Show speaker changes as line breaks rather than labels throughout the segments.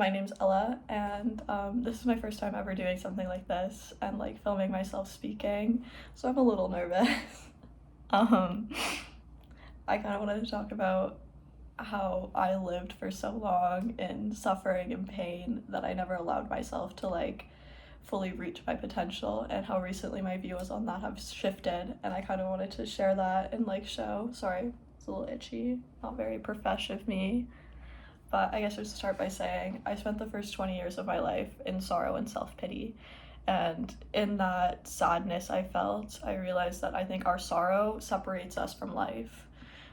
My name's Ella, and this is my first time ever doing something like this and like filming myself speaking, so I'm a little nervous. um, I kind of wanted to talk about how I lived for so long in suffering and pain that I never allowed myself to like fully reach my potential, and how recently my views on that have shifted, and I kind of wanted to share that and like show. Sorry, it's a little itchy, not very profesh of me. But I guess I'd start by saying I spent the first 20 years of my life in sorrow and self-pity. And in that sadness I felt, I realized that I think our sorrow separates us from life.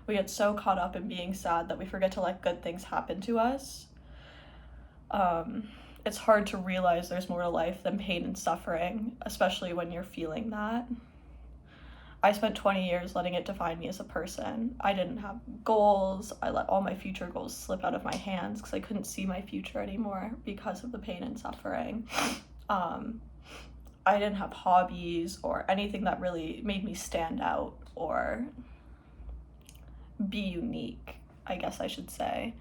We get so caught up in being sad that we forget to let good things happen to us. It's hard to realize there's more to life than pain and suffering, especially when you're feeling that. I spent 20 years letting it define me as a person. I didn't have goals. I let all my future goals slip out of my hands because I couldn't see my future anymore because of the pain and suffering. I didn't have hobbies or anything that really made me stand out or be unique, I guess I should say,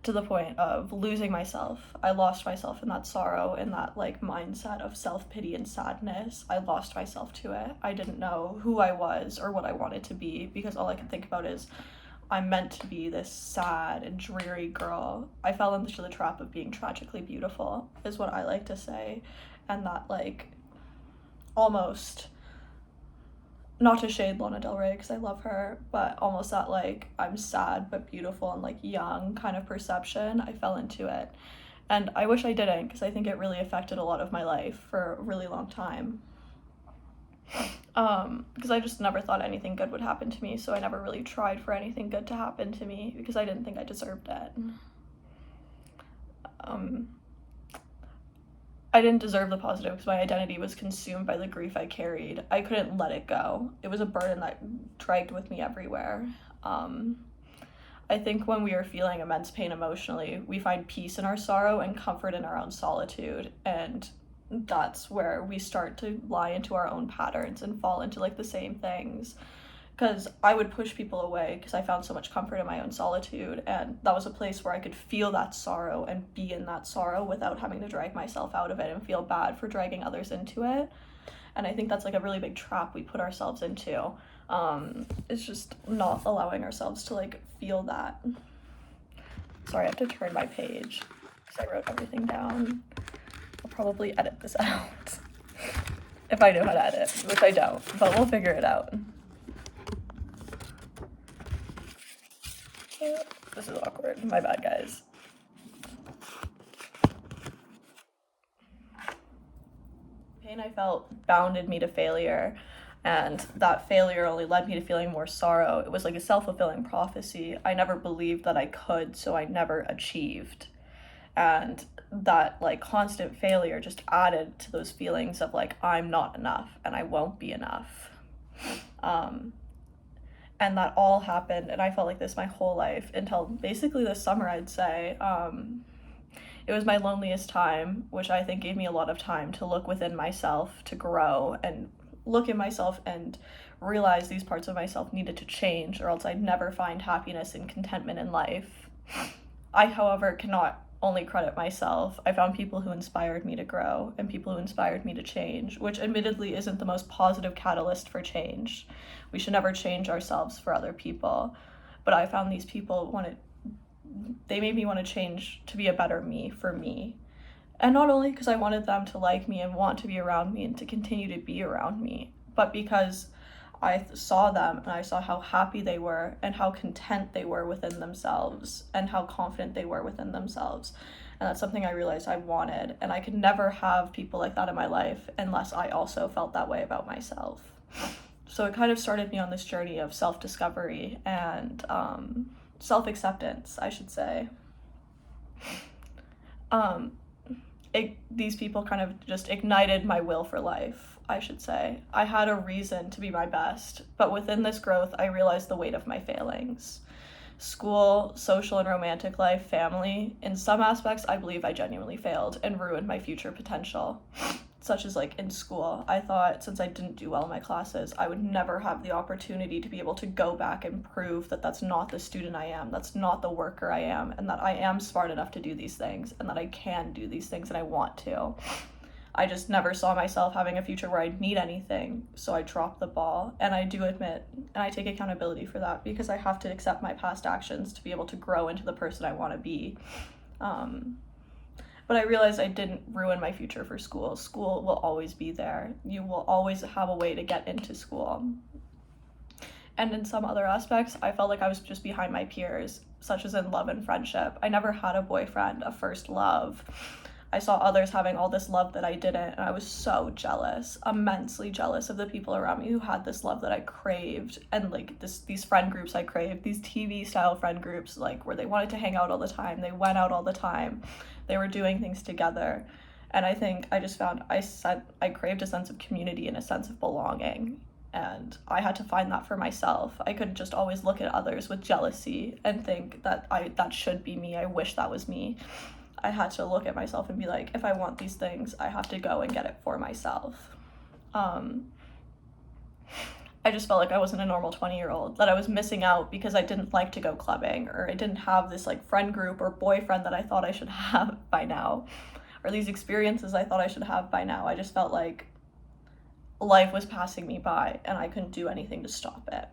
to the point of losing myself. I lost myself in that sorrow, in that like mindset of self-pity and sadness. I lost myself to it. I didn't know who I was or what I wanted to be, because all I could think about is I'm meant to be this sad and dreary girl. I fell into the trap of being tragically beautiful, is what I like to say. And that like almost, not to shade Lana Del Rey because I love her, but almost that like I'm sad but beautiful and like young kind of perception, I fell into it. And I wish I didn't, because I think it really affected a lot of my life for a really long time. Because I just never thought anything good would happen to me, so I never really tried for anything good to happen to me because I didn't think I deserved it. I didn't deserve the positive because my identity was consumed by the grief I carried. I couldn't let it go. It was a burden that dragged with me everywhere. I think when we are feeling immense pain emotionally, we find peace in our sorrow and comfort in our own solitude. And that's where we start to lie into our own patterns and fall into like the same things. Because I would push people away because I found so much comfort in my own solitude, and that was a place where I could feel that sorrow and be in that sorrow without having to drag myself out of it and feel bad for dragging others into it. And I think that's like a really big trap we put ourselves into. It's just not allowing ourselves to like feel that. Sorry, I have to turn my page because I wrote everything down. I'll probably edit this out if I know how to edit, which I don't, but we'll figure it out. This is awkward. My bad, guys. Pain I felt bounded me to failure, and that failure only led me to feeling more sorrow. It was like a self-fulfilling prophecy. I never believed that I could, so I never achieved. And that like constant failure just added to those feelings of like I'm not enough and I won't be enough. And that all happened, and I felt like this my whole life until basically this summer, I'd say. It was my loneliest time, which I think gave me a lot of time to look within myself, to grow and look at myself and realize these parts of myself needed to change, or else I'd never find happiness and contentment in life. I, however, cannot only credit myself. I found people who inspired me to grow and people who inspired me to change, which admittedly isn't the most positive catalyst for change. We should never change ourselves for other people. But I found these people they made me want to change to be a better me for me. And not only because I wanted them to like me and want to be around me and to continue to be around me, but because I saw them and I saw how happy they were and how content they were within themselves and how confident they were within themselves. And that's something I realized I wanted. And I could never have people like that in my life unless I also felt that way about myself. So it kind of started me on this journey of self-discovery and self-acceptance, I should say. These people kind of just ignited my will for life, I should say. I had a reason to be my best, but within this growth, I realized the weight of my failings. School, social and romantic life, family, in some aspects, I believe I genuinely failed and ruined my future potential. such as like in school. I thought since I didn't do well in my classes, I would never have the opportunity to be able to go back and prove that that's not the student I am, that's not the worker I am, and that I am smart enough to do these things, and that I can do these things and I want to. I just never saw myself having a future where I'd need anything, so I dropped the ball. And I do admit, and I take accountability for that, because I have to accept my past actions to be able to grow into the person I want to be. But I realized I didn't ruin my future for school. School will always be there. You will always have a way to get into school. And in some other aspects, I felt like I was just behind my peers, such as in love and friendship. I never had a boyfriend, a first love. I saw others having all this love that I didn't, and I was so jealous, immensely jealous of the people around me who had this love that I craved, and like these friend groups I craved, these TV style friend groups, like where they wanted to hang out all the time, they went out all the time, they were doing things together. And I think I just found I craved a sense of community and a sense of belonging, and I had to find that for myself. I couldn't just always look at others with jealousy and think that that should be me, I wish that was me. I had to look at myself and be like, if I want these things, I have to go and get it for myself. I just felt like I wasn't a normal 20-year-old, that I was missing out because I didn't like to go clubbing, or I didn't have this like friend group or boyfriend that I thought I should have by now, or these experiences I thought I should have by now. I just felt like life was passing me by and I couldn't do anything to stop it.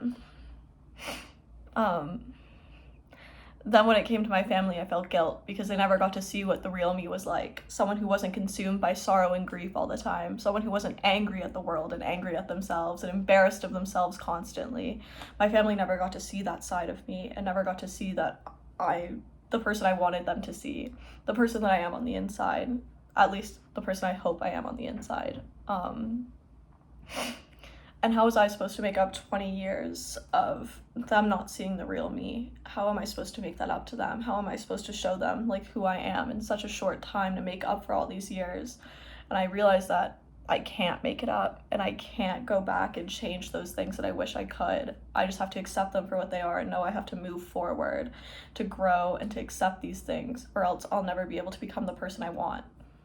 Then when it came to my family, I felt guilt because they never got to see what the real me was like. Someone who wasn't consumed by sorrow and grief all the time. Someone who wasn't angry at the world and angry at themselves and embarrassed of themselves constantly. My family never got to see that side of me and never got to see that the person I wanted them to see. The person that I am on the inside. At least the person I hope I am on the inside. And how was I supposed to make up 20 years of them not seeing the real me? How am I supposed to make that up to them? How am I supposed to show them like who I am in such a short time to make up for all these years? And I realized that I can't make it up, and I can't go back and change those things that I wish I could. I just have to accept them for what they are and know I have to move forward to grow and to accept these things, or else I'll never be able to become the person I want.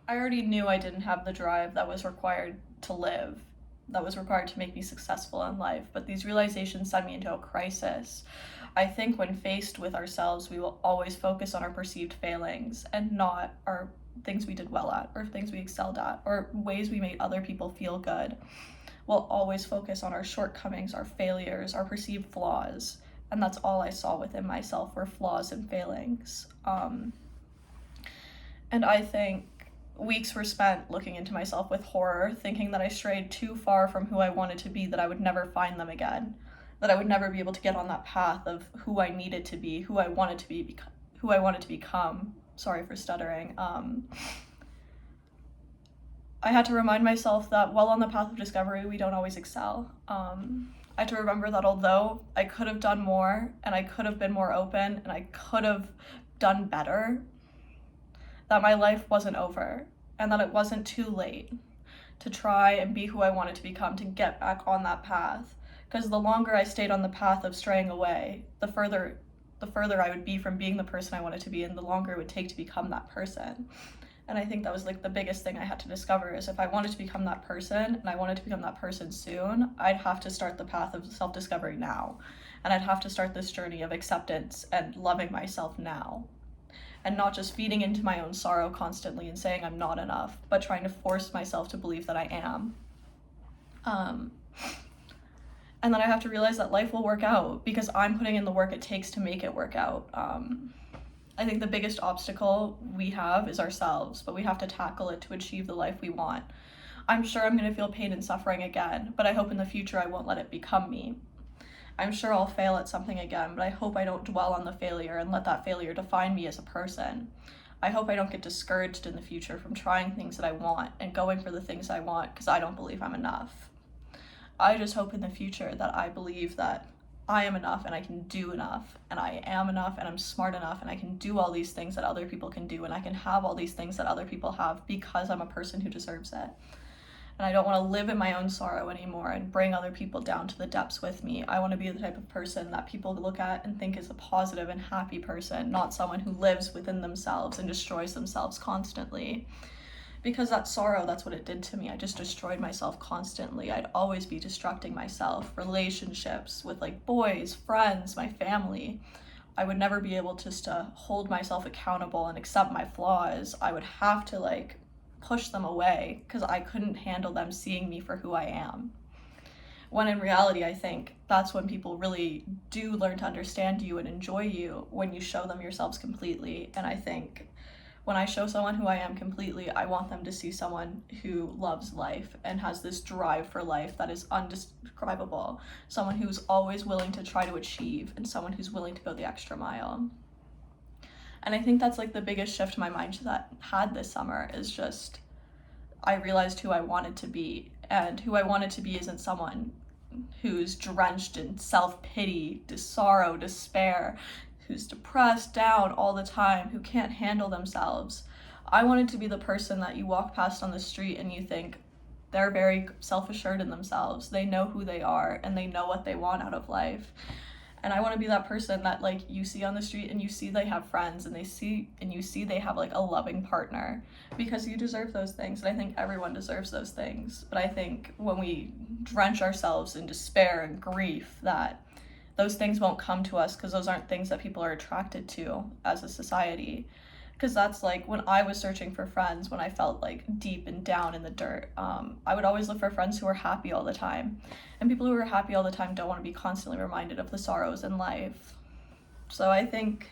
I already knew I didn't have the drive that was required to live, that was required to make me successful in life, but these realizations sent me into a crisis. I think when faced with ourselves, we will always focus on our perceived failings and not our things we did well at, or things we excelled at, or ways we made other people feel good. We'll always focus on our shortcomings, our failures, our perceived flaws, and that's all I saw within myself were flaws and failings. And I think weeks were spent looking into myself with horror, thinking that I strayed too far from who I wanted to be, that I would never find them again, that I would never be able to get on that path of who I needed to be, who I wanted to be, who I wanted to become. Sorry for stuttering. I had to remind myself that while on the path of discovery, we don't always excel. I had to remember that although I could have done more, and I could have been more open, and I could have done better, that my life wasn't over, and that it wasn't too late to try and be who I wanted to become, to get back on that path. Because the longer I stayed on the path of straying away, the further I would be from being the person I wanted to be, and the longer it would take to become that person. And I think that was like the biggest thing I had to discover, is if I wanted to become that person, and I wanted to become that person soon, I'd have to start the path of self-discovery now. And I'd have to start this journey of acceptance and loving myself now. And not just feeding into my own sorrow constantly and saying I'm not enough, but trying to force myself to believe that I am. And then I have to realize that life will work out because I'm putting in the work it takes to make it work out. I think the biggest obstacle we have is ourselves, but we have to tackle it to achieve the life we want. I'm sure I'm going to feel pain and suffering again, but I hope in the future I won't let it become me. I'm sure I'll fail at something again, but I hope I don't dwell on the failure and let that failure define me as a person. I hope I don't get discouraged in the future from trying things that I want and going for the things I want because I don't believe I'm enough. I just hope in the future that I believe that I am enough and I can do enough, and I am enough and I'm smart enough and I can do all these things that other people can do, and I can have all these things that other people have because I'm a person who deserves it. And I don't want to live in my own sorrow anymore and bring other people down to the depths with me. I want to be the type of person that people look at and think is a positive and happy person, not someone who lives within themselves and destroys themselves constantly. because that sorrow, that's what it did to me. I just destroyed myself constantly. I'd always be destructing myself, relationships with like boys, friends, my family. I would never be able just to hold myself accountable and accept my flaws. I would have to like push them away because I couldn't handle them seeing me for who I am. When in reality, I think that's when people really do learn to understand you and enjoy you, when you show them yourselves completely. And I think when I show someone who I am completely, I want them to see someone who loves life and has this drive for life that is undescribable. Someone who's always willing to try to achieve, and someone who's willing to go the extra mile. And I think that's like the biggest shift my mindset had this summer, is just I realized who I wanted to be. And who I wanted to be isn't someone who's drenched in self-pity, sorrow, despair, who's depressed, down all the time, who can't handle themselves. I wanted to be the person that you walk past on the street and you think they're very self-assured in themselves. They know who they are and they know what they want out of life. And I want to be that person that like you see on the street and you see they have friends and you see they have like a loving partner, because you deserve those things. And I think everyone deserves those things. But I think when we drench ourselves in despair and grief, that those things won't come to us, because those aren't things that people are attracted to as a society. Because that's like when I was searching for friends, when I felt like deep and down in the dirt, I would always look for friends who were happy all the time. And people who are happy all the time don't want to be constantly reminded of the sorrows in life. So I think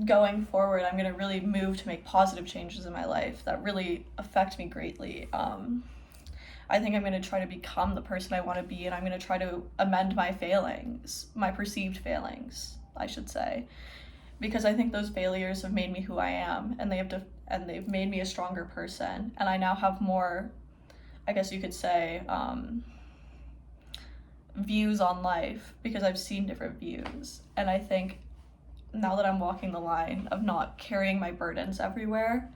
going forward, I'm going to really move to make positive changes in my life that really affect me greatly. I think I'm going to try to become the person I want to be, and I'm going to try to amend my failings, my perceived failings, I should say. Because I think those failures have made me who I am, and they've made me a stronger person. And I now have more, I guess you could say, views on life, because I've seen different views. And I think now that I'm walking the line of not carrying my burdens everywhere,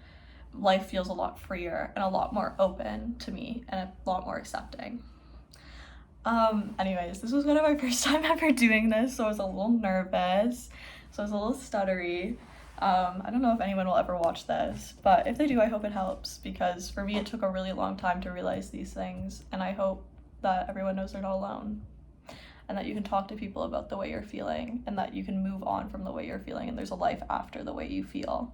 life feels a lot freer and a lot more open to me and a lot more accepting. Anyways, this was kind of my first time ever doing this, so I was a little nervous. So I was a little stuttery. I don't know if anyone will ever watch this, but if they do, I hope it helps, because for me, it took a really long time to realize these things, and I hope that everyone knows they're not alone, and that you can talk to people about the way you're feeling, and that you can move on from the way you're feeling, and there's a life after the way you feel.